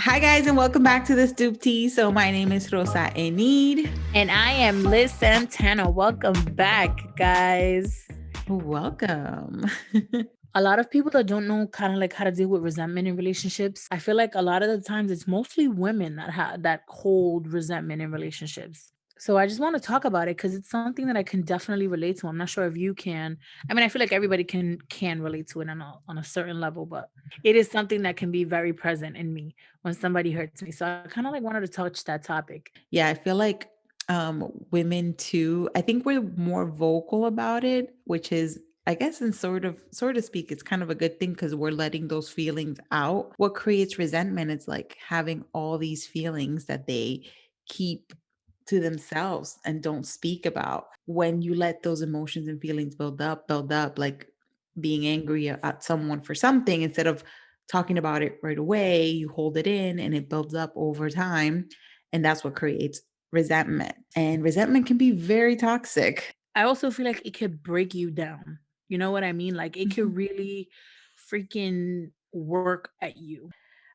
Hi, guys, and welcome back to the Stoop Tea. So my name is Rosa Enid. And I am Liz Santana. Welcome back, guys. Welcome. A lot of people that don't know kind of like how to deal with resentment in relationships. I feel like a lot of the times it's mostly women that hold resentment in relationships. So I just want to talk about it because it's something that I can definitely relate to. I'm not sure if you can. I mean, I feel like everybody can relate to it on a certain level, but it is something that can be very present in me when somebody hurts me. So I kind of like wanted to touch that topic. Yeah, I feel like women too, I think we're more vocal about it, which is, I guess, in sort of speak, it's kind of a good thing because we're letting those feelings out. What creates resentment is like having all these feelings that they keep to themselves and don't speak about. When you let those emotions and feelings build up, like being angry at someone for something, instead of talking about it right away, you hold it in and it builds up over time. And that's what creates resentment. And resentment can be very toxic. I also feel like it could break you down. You know what I mean? Like it could Mhm. really freaking work at you.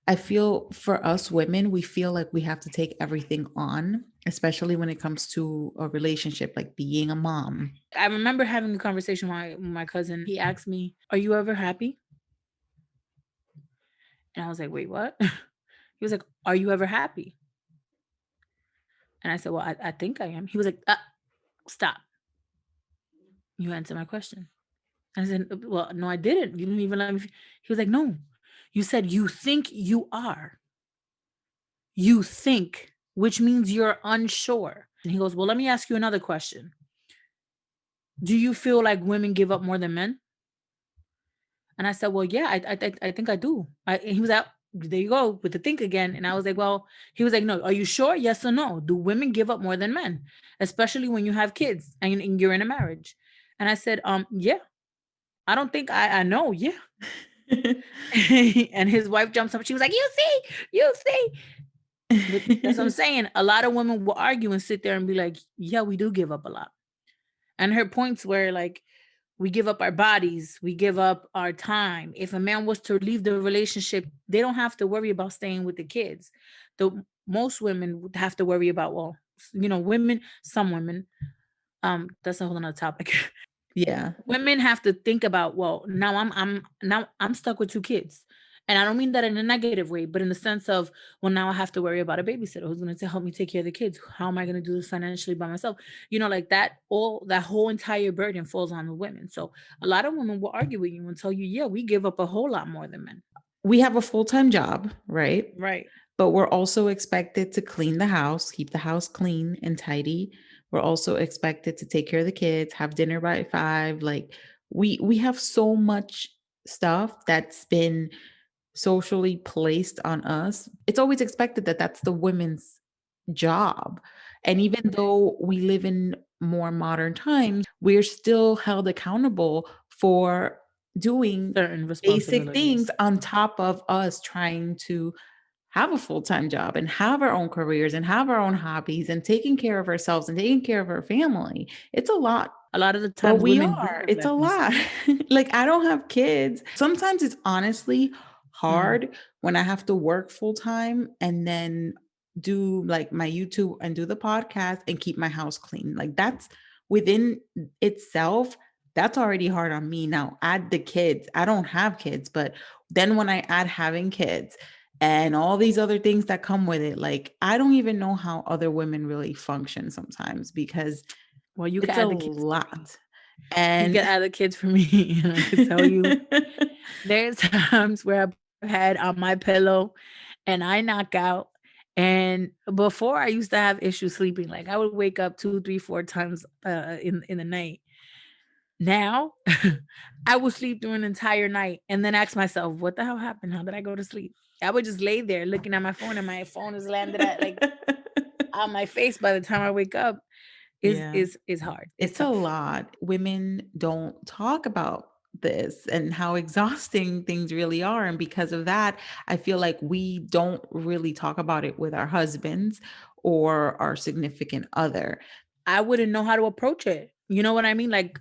I feel for us women, we feel like we have to take everything on, especially when it comes to a relationship, like being a mom. I remember having a conversation with my cousin. He asked me, "Are you ever happy?" And I was like, "Wait, what?" He was like, "Are you ever happy?" And I said, "Well, I think I am." He was like, "Stop. You answer my question." I said, "Well, no, I didn't. You didn't even let me." He was like, "No, you said you think you are. You think, which means you're unsure." And he goes, "Well, let me ask you another question. Do you feel like women give up more than men?" And I said, "Well, yeah, I think I do." And he was out. There you go with the think again. And I was like, "Well," he was like, "No, are you sure? Yes or no? Do women give up more than men, especially when you have kids and you're in a marriage?" And I said, yeah. I don't think I know. Yeah." And his wife jumps up. She was like, you see." But that's what I'm saying. A lot of women will argue and sit there and be like, "Yeah, we do give up a lot." And her points were like, we give up our bodies, we give up our time. If a man was to leave the relationship, they don't have to worry about staying with the kids. The most women would have to worry about, well, women, some women, that's a whole nother topic. Yeah. Women have to think about, well, now I'm stuck with two kids. And I don't mean that in a negative way, but in the sense of, well, now I have to worry about a babysitter who's going to help me take care of the kids. How am I going to do this financially by myself? Like that whole entire burden falls on the women. So a lot of women will argue with you and tell you, yeah, we give up a whole lot more than men. We have a full-time job, right? Right. But we're also expected to clean the house, keep the house clean and tidy. We're also expected to take care of the kids, have dinner by 5. Like we have so much stuff that's been socially placed on us. It's always expected that that's the women's job. And even though we live in more modern times, we're still held accountable for doing Certain basic things responsibilities. on top of us trying to have a full-time job and have our own careers and have our own hobbies and taking care of ourselves and taking care of our family. It's a lot. A lot of the But times we women do are. It's a neglect lot. themselves. Like, I don't have kids. Sometimes it's honestly Mm. hard when I have to work full time and then do like my YouTube and do the podcast and keep my house clean. Like, that's within itself, that's already hard on me. Now, add the kids. I don't have kids, but then when I add having kids and all these other things that come with it, like, I don't even know how other women really function sometimes because Well, you can it's a add the kids for me. lot. You And can add the kids for me, and I can tell you, there's times where I've had on my pillow and I knock out. And before I used to have issues sleeping. Like I would wake up 2, 3, 4 times in the night. Now I would sleep through an entire night and then ask myself, what the hell happened? How did I go to sleep? I would just lay there looking at my phone and my phone is landed at like on my face by the time I wake up is Yeah, is is hard. It's it's a tough. lot. Women don't talk about this and how exhausting things really are, and because of that, I feel like we don't really talk about it with our husbands or our significant other. I wouldn't know how to approach it. You know what I mean? Like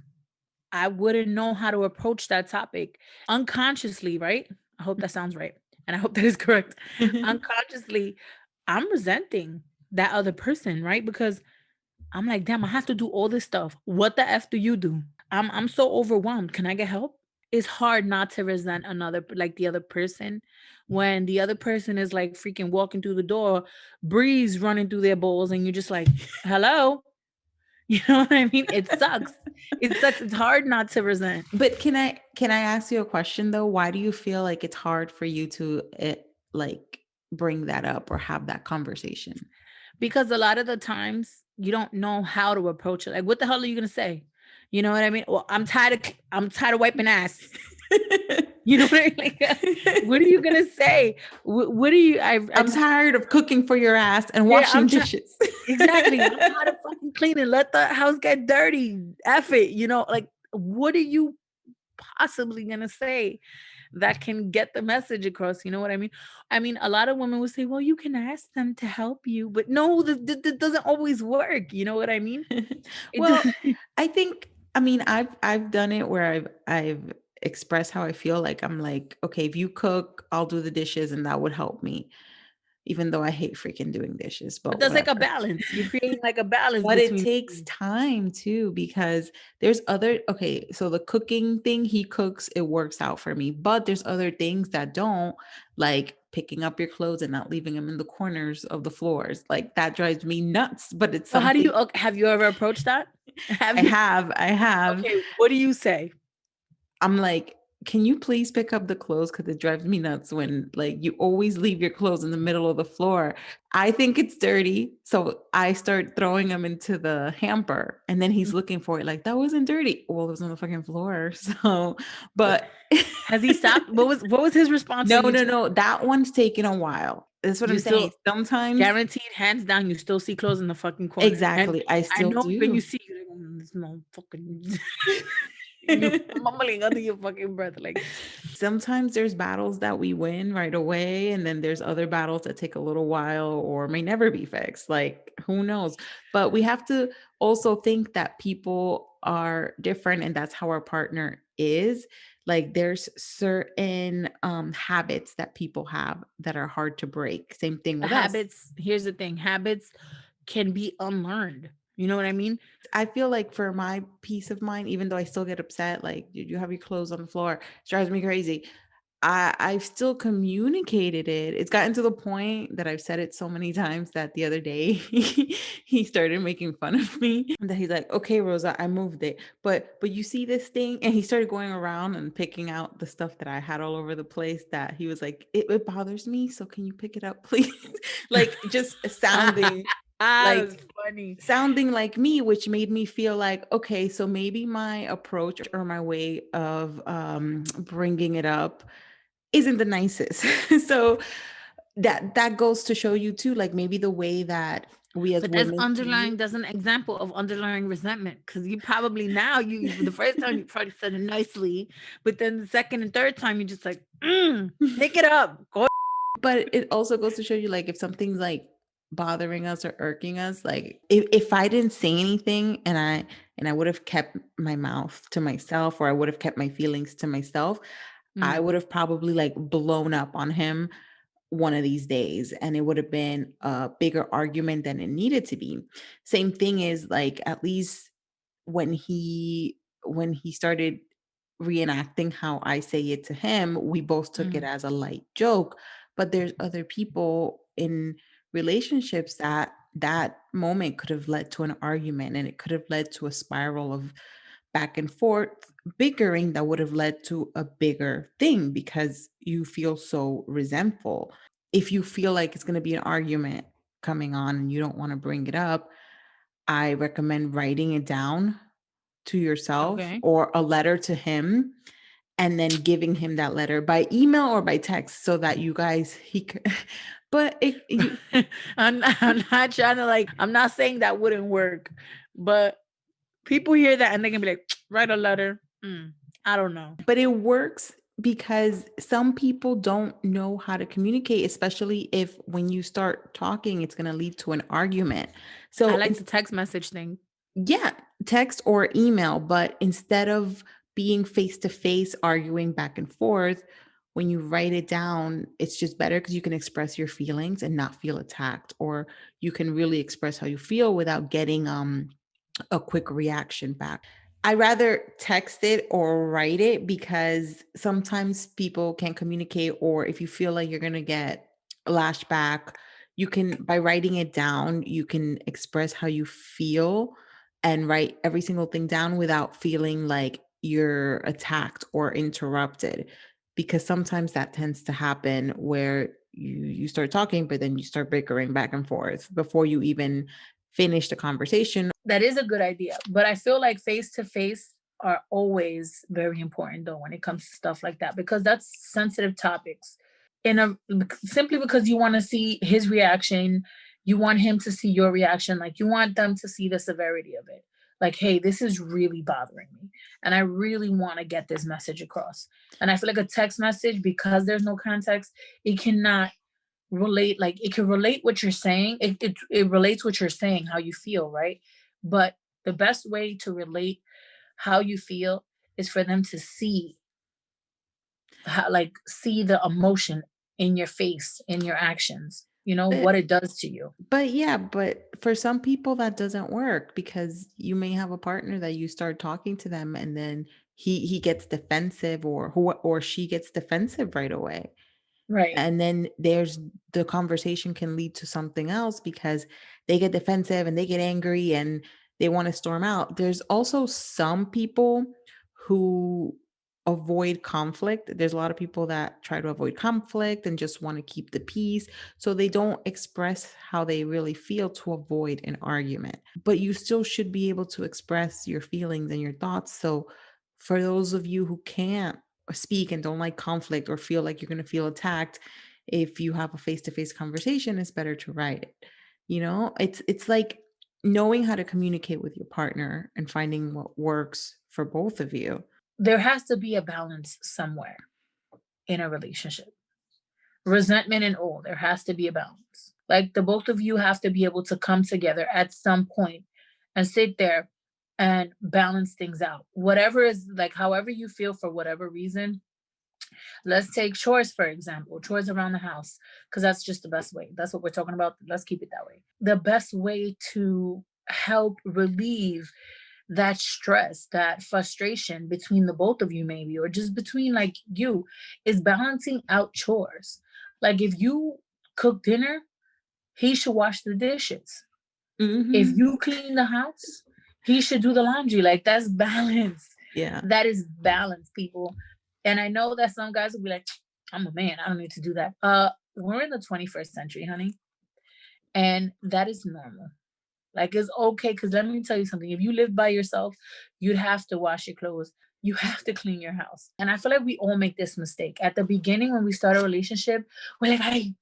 I wouldn't know how to approach that topic unconsciously, right? I hope that sounds right. and I hope that is correct, unconsciously, I'm resenting that other person, right? Because I'm like, damn, I have to do all this stuff. What the F do you do? I'm so overwhelmed. Can I get help? It's hard not to resent like the other person when the other person is like freaking walking through the door, breeze running through their bowls, and you're just like, hello. You know what I mean? It sucks. It sucks. It's hard not to resent. But can I ask you a question though? Why do you feel like it's hard for you to like bring that up or have that conversation? Because a lot of the times you don't know how to approach it. Like, what the hell are you gonna say? You know what I mean? Well, I'm tired of wiping ass. You know what I mean? Like, what are you gonna say? What are you? I'm tired of cooking for your ass and Yeah, washing dishes. exactly. I'm tired of fucking cleaning. Let the house get dirty. F it. You know, like, what are you possibly gonna say that can get the message across? You know what I mean? I mean, a lot of women will say, "Well, you can ask them to help you," but no, that doesn't always work. You know what I mean? It Well, doesn't. I mean, I've done it where I've expressed how I feel. Like I'm like, okay, if you cook, I'll do the dishes, and that would help me. Even though I hate freaking doing dishes, But but there's like a whatever. balance. You're creating like a balance But it between. takes time too because there's other okay, so the cooking thing, he cooks, it works out for me. But there's other things that don't, like picking up your clothes and not leaving them in the corners of the floors. Like that drives me nuts, but it's So how do you? something Have you ever approached that? Have I you? have. I have. Okay, what do you say? I'm like, "Can you please pick up the clothes? Because it drives me nuts when, like, you always leave your clothes in the middle of the floor." I think it's dirty, so I start throwing them into the hamper, and then he's looking for it like, "That wasn't dirty." Well, it was on the fucking floor, so But but has he stopped? What was his response No, when you no, told no, that one's taken a while. That's what you I'm saying. still Sometimes guaranteed hands down you still see clothes in the fucking corner? And exactly, I I still know when you do. see you're like, this motherfucking you mumbling under your fucking breath like Sometimes there's battles that we win right away, and then there's other battles that take a little while or may never be fixed. Like, who knows? But we have to also think that people are different and that's how our partner is. Like, there's certain habits that people have that are hard to break. Same thing with us. habits. Here's the thing, habits can be unlearned. You know what I mean? I feel like for my peace of mind, even though I still get upset, like, you have your clothes on the floor, it drives me crazy. I've still communicated it. It's gotten to the point that I've said it so many times that the other day he started making fun of me. And that he's like, "Okay, Rosa, I moved it. But you see this thing?" And he started going around and picking out the stuff that I had all over the place that he was like, "It bothers me, so can you pick it up, please?" Like just like That's funny. sounding like me, which made me feel like, okay, so maybe my approach or my way of bringing it up isn't the nicest. So that goes to show you too, like maybe the way that we as But there's women underlying see there's an example of underlying resentment because you probably now the first time you probably said it nicely, but then the second and third time you're just like, pick it up. Go. but it also goes to show you like if something's like bothering us or irking us, like if I didn't say anything and I would have kept my mouth to myself or I would have kept my feelings to myself, I Mm, would have probably like blown up on him one of these days and it would have been a bigger argument than it needed to be. Same thing is like at least when he started reenacting how I say it to him, we both took it mm. as a light joke. But there's other people in relationships that that moment could have led to an argument and it could have led to a spiral of back and forth bickering that would have led to a bigger thing because you feel so resentful. If you feel like it's going to be an argument coming on and you don't want to bring it up, I recommend writing it down to yourself Okay. or a letter to him and then giving him that letter by email or by text so that you guys but it you I'm not trying to like, I'm not saying that wouldn't work, but people hear that and they can be like, write a letter. I don't know. but it works because some people don't know how to communicate, especially if when you start talking, it's going to lead to an argument. I So, like the text message thing. yeah, text or email, but instead of being face to face arguing back and forth, when you write it down, it's just better because you can express your feelings and not feel attacked, or you can really express how you feel without getting a quick reaction back. I rather text it or write it because sometimes people can't communicate, or if you feel like you're gonna get lashed back, you can by writing it down, you can express how you feel and write every single thing down without feeling like you're attacked or interrupted. Because sometimes that tends to happen where you start talking, but then you start bickering back and forth before you even finish the conversation. That is a good idea, but I feel like face to face are always very important though when it comes to stuff like that because that's sensitive topics. In a simply because you want to see his reaction, you want him to see your reaction, like you want them to see the severity of it. Like, hey, this is really bothering me, and I really want to get this message across. And I feel like a text message, because there's no context, it cannot relate. Like it can relate what you're saying, it relates what you're saying, how you feel, right? But the best way to relate how you feel is for them to see how, like, see the emotion in your face, in your actions, you know, But what it does to you. yeah, but for some people that doesn't work because you may have a partner that you start talking to them and then he gets defensive, or who or she gets defensive right away. Right. And then there's the conversation can lead to something else because they get defensive and they get angry and they want to storm out. There's also some people who avoid conflict. There's a lot of people that try to avoid conflict and just want to keep the peace. So they don't express how they really feel to avoid an argument. But you still should be able to express your feelings and your thoughts. So for those of you who can't speak and don't like conflict or feel like you're going to feel attacked, if you have a face-to-face conversation, it's better to write it. It's like knowing how to communicate with your partner and finding what works for both of you. There has to be a balance somewhere in a relationship. Resentment and all, there has to be a balance. Like the both of you have to be able to come together at some point and sit there and balance things out. Whatever is like, however you feel for whatever reason, let's take chores, for example, chores around the house, because that's just the best way. That's what we're talking about. Let's keep it that way. The best way to help relieve that stress, that frustration between the both of you, maybe, or just between like you, is balancing out chores. Like if you cook dinner, he should wash the dishes. If Mhm. you clean the house, he should do the laundry. Like that's balance. Yeah. That is balance, people. And I know that some guys will be like, I'm a man, I don't need to do that. We're in the 21st century, honey. And that is normal. Like it's okay, because let me tell you something. If you lived by yourself, you'd have to wash your clothes. You have to clean your house. And I feel like we all make this mistake. At the beginning, when we start a relationship, we're like, hey,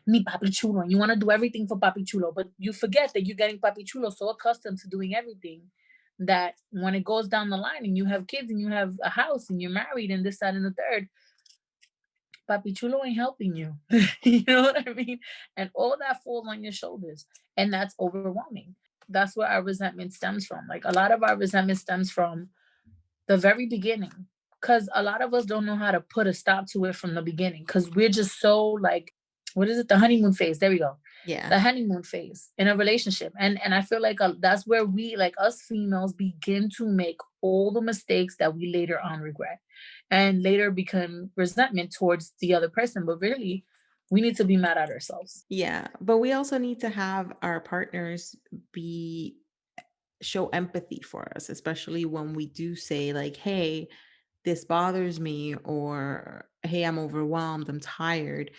me papi chulo. And you want to do everything for papi chulo. But you forget that you're getting papi chulo so accustomed to doing everything that when it goes down the line and you have kids and you have a house and you're married and this, that, and the third, papi chulo ain't helping you. You know what I mean? And all that falls on your shoulders. And that's overwhelming. That's where our resentment stems from. Like a lot of our resentment stems from the very beginning. Because a lot of us don't know how to put a stop to it from the beginning. Because we're just so like, what is it? The honeymoon phase. There we go. Yeah. The honeymoon phase in a relationship. And I feel like that's where we, like us females, begin to make all the mistakes that we later on regret and later become resentment towards the other person. But really, we need to be mad at ourselves. Yeah, but we also need to have our partners be show empathy for us, especially when we do say like, "Hey, this bothers me," or "Hey, I'm overwhelmed, I'm tired."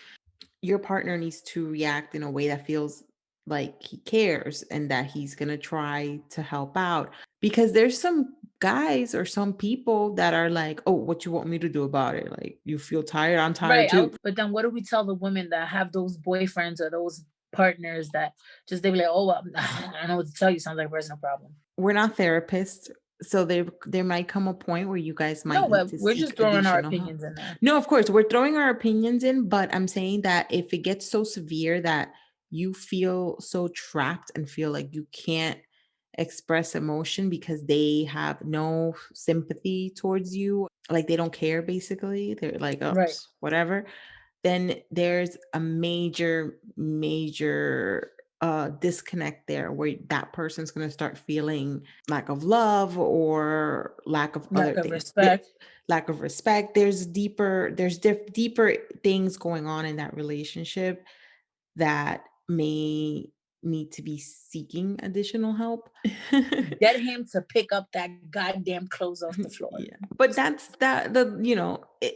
Your partner needs to react in a way that feels like he cares and that he's going to try to help out, because there's some guys or some people that are like, "Oh, what you want me to do about it? Like, you feel tired? I'm tired Right. too." But then what do we tell the women that have those boyfriends or those partners that just they be like, oh, well, I don't know what to tell you. Sounds like a personal problem. We're not therapists, so there might come a point where you guys might No, need but to we're seek just throwing our additional help. opinions in there. No, of course, we're throwing our opinions in, but I'm saying that if it gets so severe that you feel so trapped and feel like you can't express emotion because they have no sympathy towards you, like they don't care basically. They're like, "Oh, Right. whatever." Then there's a major disconnect there where that person's going to start feeling lack of love or lack of other Lack of things. respect. Lack of respect. There's deeper things going on in that relationship that may need to be seeking additional help. Get him to pick up that goddamn clothes off the floor. Yeah, but that's that the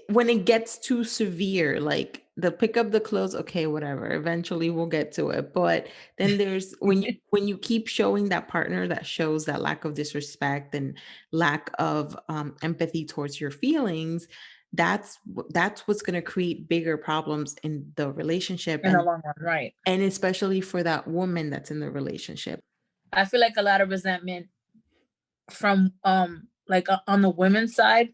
when it gets too severe, like the pick up the clothes, okay, whatever. Eventually we'll get to it. But then there's when you keep showing that partner that shows that lack of disrespect and lack of empathy towards your feelings, that's what's going to create bigger problems in the relationship, In the long run, right. and especially for that woman that's in the relationship. I feel like a lot of resentment from like on the women's side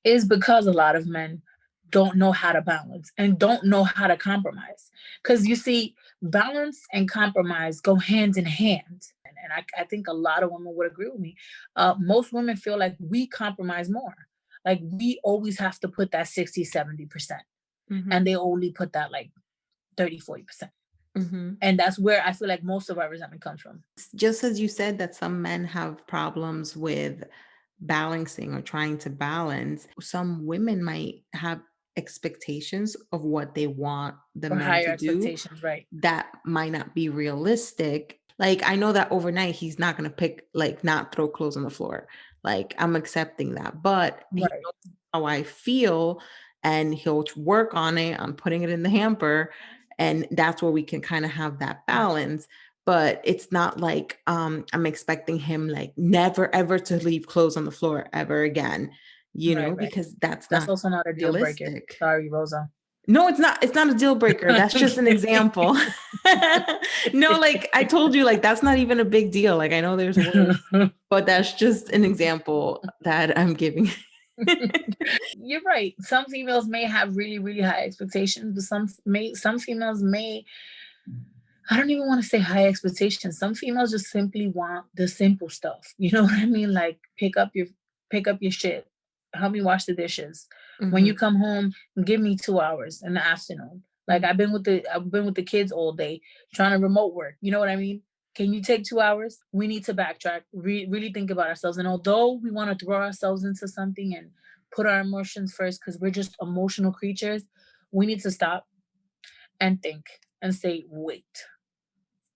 is because a lot of men don't know how to balance and don't know how to compromise. Because you see, balance and compromise go hand in hand. And I think a lot of women would agree with me. Most women feel like we compromise more. Like we always have to put that 60, 70%. Mhm. And they only put that like 30, 40%. Mhm. And that's where I feel like most of our resentment comes from. Just as you said that some men have problems with balancing or trying to balance, some women might have expectations of what they want the Or men higher to do expectations, right? that might not be realistic. Like, I know that overnight he's not gonna pick like, not throw clothes on the floor. Like, I'm accepting that, but he Right. knows how I feel, and he'll work on putting it in the hamper, and that's where we can kinda have that balance. But it's not like, I'm expecting him, like, never ever to leave clothes on the floor ever again, Right, right. because that's That's not also not a deal breaker. realistic. Sorry, Rosa. No, it's not a deal breaker, that's just an example. No, like, I told you, like, that's not even a big deal, like, I know there's worse, but that's just an example that I'm giving. You're right. Some females may have really, really high expectations, but some females may, I don't even want to say high expectations. Some females just simply want the simple stuff. You know what I mean? Like pick up your shit. Help me wash the dishes. When you Mhm, come home, give me 2 hours in the afternoon. Like mm, I've been with the kids all day trying to remote work. You know what I mean? Can you take 2 hours? We need to backtrack, really think about ourselves. And although we want to throw ourselves into something and put our emotions first because we're just emotional creatures, we need to stop and think and say, wait,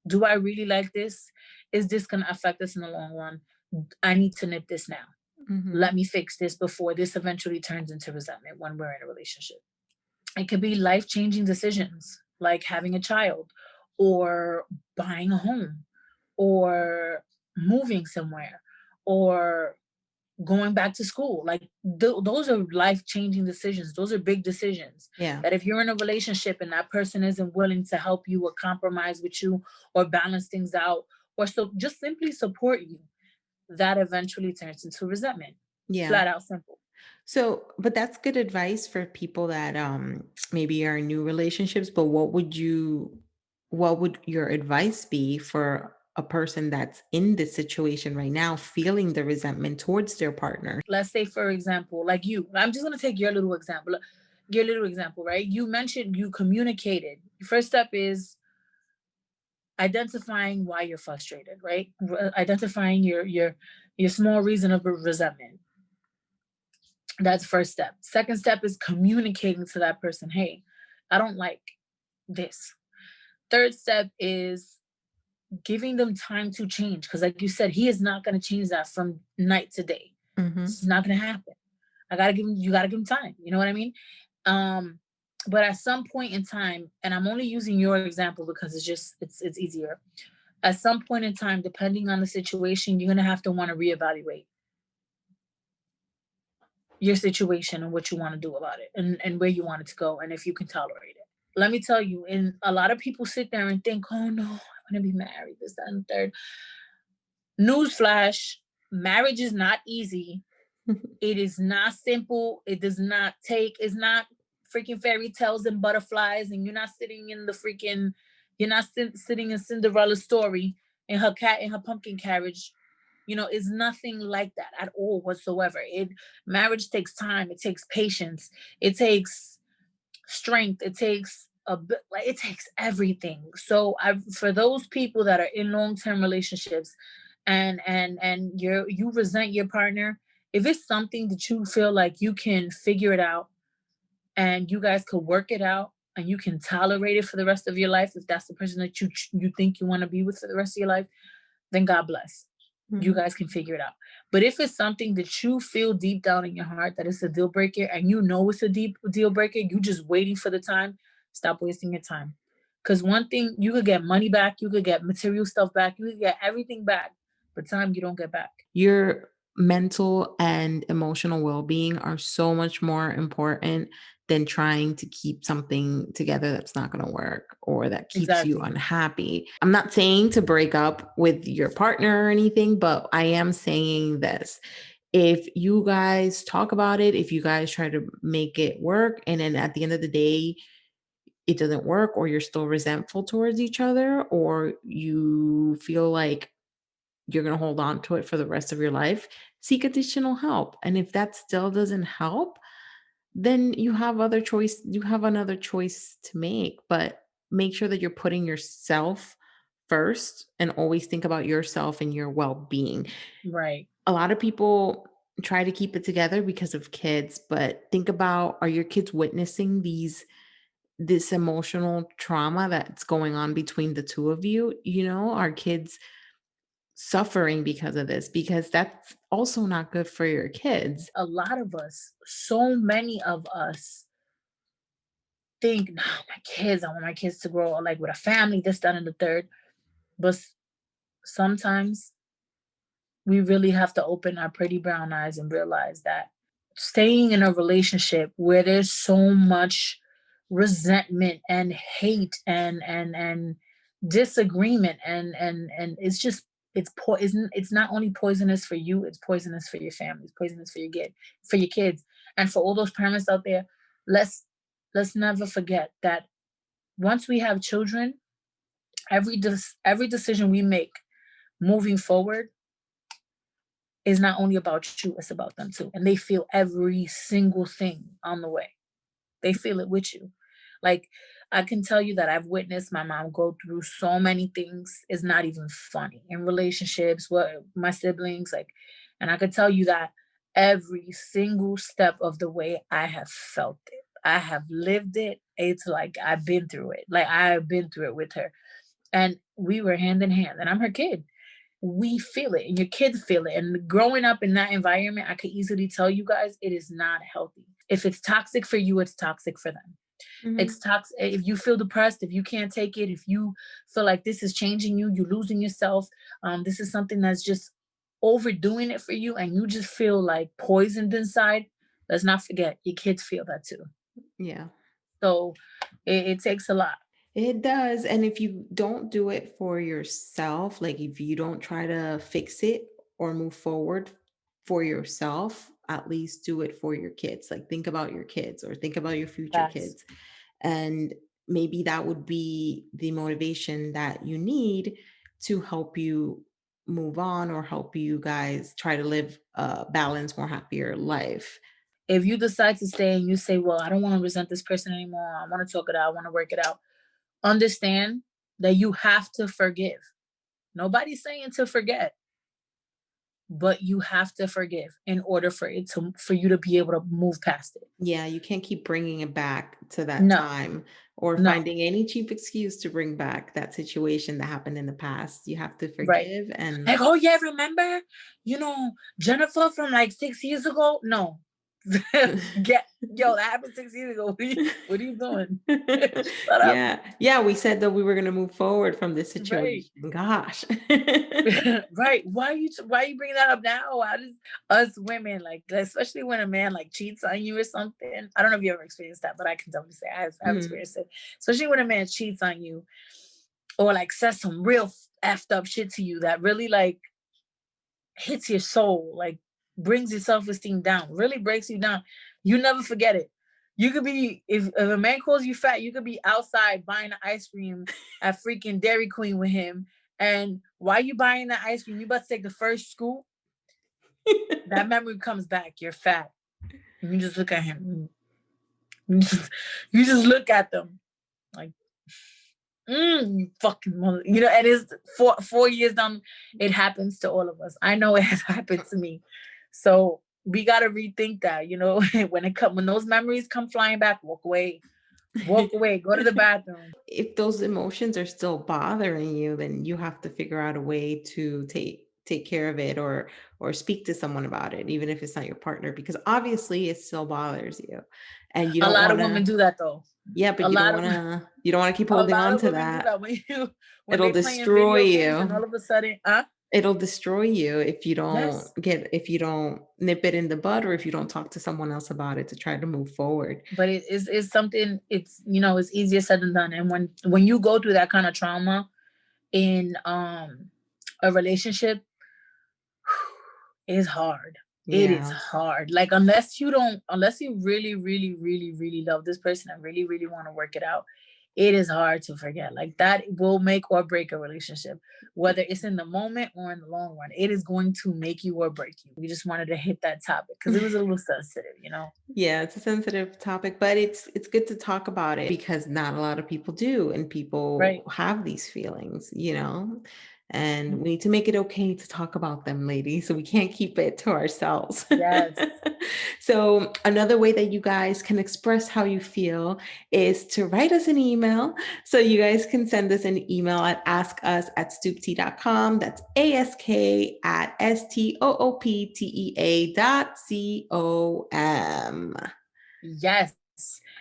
do I really like this? Is this going to affect us in the long run? I need to nip this now. mhm. Let me fix this before this eventually turns into resentment when we're in a relationship. It could be life changing decisions like having a child or buying a home or moving somewhere or going back to school. Like those are life changing decisions. Those are big decisions Yeah, that if you're in a relationship and that person isn't willing to help you or compromise with you or balance things out or so just simply support you, that eventually turns into resentment. yeah. Flat out simple. So, but that's good advice for people that maybe are in new relationships, but what would your advice be for a person that's in this situation right now feeling the resentment towards their partner? Let's say, for example, like you, I'm just going to take your little example. Your little example, right? You mentioned you communicated. Your first step is identifying why you're frustrated, right? Identifying your small reason of resentment. That's first step. Second step is communicating to that person, hey, I don't like this. Third step is giving them time to change. Because like you said, he is not going to change that from night to day. Mhm. It's not going to happen. You gotta give him time. You know what I mean? Um, but at some point in time, and I'm only using your example because it's easier. At some point in time, depending on the situation, you're gonna have to want to reevaluate your situation and what you want to do about it and where you want it to go and if you can tolerate it. Let me tell you, and a lot of people sit there and think, oh no, I want to be married, this, that, and the third. Newsflash, marriage is not easy. It is not simple. It does not take, it's not freaking fairy tales and butterflies, and you're not sitting in the freaking, you're not sitting in Cinderella's story. in her pumpkin carriage, is nothing like that at all whatsoever. Marriage takes time, it takes patience, it takes strength, it takes a bit, like, it takes everything. So I for those people that are in long-term relationships, and you resent your partner, if it's something that you feel like you can figure it out and you guys could work it out and you can tolerate it for the rest of your life, if that's the person that you think you want to be with for the rest of your life, then God bless. You Mhm. guys can figure it out. But if it's something that you feel deep down in your heart that it's a deal breaker, and you know it's a deep deal breaker, you just waiting for the time, stop wasting your time. Because one thing, you could get money back, you could get material stuff back, you could get everything back, but time you don't get back. Your mental and emotional well-being are so much more important than trying to keep something together that's not going to work or that keeps you Exactly. unhappy. I'm not saying to break up with your partner or anything, but I am saying this. If you guys talk about it, if you guys try to make it work, and then at the end of the day, it doesn't work, or you're still resentful towards each other, or you feel like you're going to hold on to it for the rest of your life, seek additional help. And if that still doesn't help, then you have another choice to make, but make sure that you're putting yourself first and always think about yourself and your well-being. Right. A lot of people try to keep it together because of kids, but think about, are your kids witnessing this emotional trauma that's going on between the two of you? Are kids suffering because of this? Because that's also not good for your kids. A lot of us, so many of us think, no, my kids, I want my kids to grow like with a family, this, that, and the third. But sometimes we really have to open our pretty brown eyes and realize that staying in a relationship where there's so much resentment and hate and disagreement and it's just it's poison. It's not only poisonous for you, it's poisonous for your family, it's poisonous for your kids, and for all those parents out there. Let's let's never forget that once we have children, every decision we make moving forward is not only about you, it's about them too. And they feel every single thing on the way. They feel it with you. Like, I can tell you that I've witnessed my mom go through so many things. It's not even funny in relationships with my siblings. Like, and I could tell you that every single step of the way I have felt it. I have lived it. It's like I've been through it. Like I've been through it with her. And we were hand in hand. And I'm her kid. We feel it and your kids feel it. And growing up in that environment, I could easily tell you guys it is not healthy. If it's toxic for you, it's toxic for them. It's Mhm. toxic. If you feel depressed, if you can't take it, if you feel like this is changing you, you're losing yourself, this is something that's just overdoing it for you, and you just feel like poisoned inside, let's not forget your kids feel that too. Yeah. So it takes a lot. It does, and if you don't do it for yourself, like, if you don't try to fix it or move forward for yourself, at least do it for your kids. Like, think about your kids or think about your future Facts. kids, and maybe that would be the motivation that you need to help you move on or help you guys try to live a balanced, more happier life. If you decide to stay and you say, well, I don't want to resent this person anymore, I want to talk it out, I want to work it out, understand that you have to forgive. Nobody's saying to forget, but you have to forgive in order for you to be able to move past it. Yeah, you can't keep bringing it back to that No, time or no, finding any cheap excuse to bring back that situation that happened in the past. You have to right. forgive and Like, oh yeah, remember, you know, Jennifer from like 6 years ago? No. Get Yo, that happened 6 years ago. What are you doing? Shut up. yeah. Yeah, we said that we were gonna move forward from this Right. situation. Gosh. Right. Why you bringing that up now? How does us women, like, especially when a man like cheats on you or something? I don't know if you ever experienced that, but I can definitely say I've Mhm. experienced it. Especially when a man cheats on you or like says some real effed up shit to you that really like hits your soul, like brings your self-esteem down, really breaks you down. You never forget it. You could be, if a man calls you fat, you could be outside buying ice cream at freaking Dairy Queen with him. And Why you buying that ice cream? You about to take the first scoop. That memory comes back. You're fat. And you just look at him. You just look at them like, you fucking mother. You know, and it's 4 years down. It happens to all of us. I know it has happened to me. So we gotta rethink that. You know, when those memories come flying back, walk away. Walk away. Go to the bathroom. If those emotions are still bothering you, then you have to figure out a way to take care of it, or speak to someone about it, even if it's not your partner, because obviously it still bothers you. And you A don't lot of want women to, do that though. yeah, A but lot of you don't want to keep a holding lot on of to women do that. that when It'll they playing destroy video games and all you. of a sudden, It'll destroy you yes. if you don't nip it in the bud, or if you don't talk to someone else about it to try to move forward. But it is something. It's it's easier said than done. And when you go through that kind of trauma in a relationship, it is hard. It is Yeah. hard. Like unless you really, really, really, really love this person and really, really want to work it out, it is hard to forget. Like that will make or break a relationship, whether it's in the moment or in the long run. It is going to make you or break you. We just wanted to hit that topic because it was a little sensitive. Yeah, it's a sensitive topic, but it's good to talk about it because not a lot of people do, and people Right. have these feelings, and Mhm. we need to make it okay to talk about them, ladies. So we can't keep it to ourselves. Yes. So another way that you guys can express how you feel is to write us an email. So you guys can send us an email at askus@stooptea.com. That's ask@stooptea.com. Yes.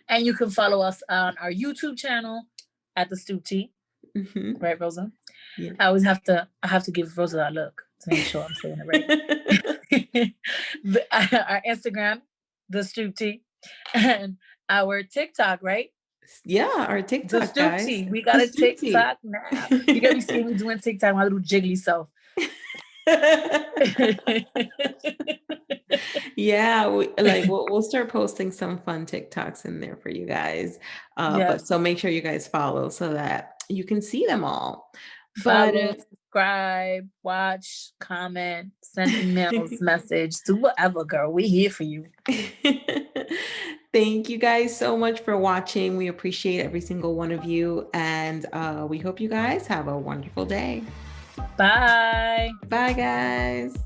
And you can follow us on our YouTube channel at the Stoop Tea. Mhm. Right, Rosa? Yeah. I have to give Rosa that look to make sure I'm saying it right. Our Instagram, the Stoop Tea, and our TikTok, right? Yeah, our The TikTok, Stoop guys. Tea. We got The a Stoop Tea. TikTok now. You gotta be seeing me doing TikTok, my little jiggly self. Yeah, we'll start posting some fun TikToks in there for you guys. But so Yes. make sure you guys follow so that you can see them all. But Follow, subscribe, watch, comment, send emails, message, do whatever, girl. We here for you. thank you guys so much for watching. We appreciate every single one of you, and we hope you guys have a wonderful day. Bye. Bye, guys.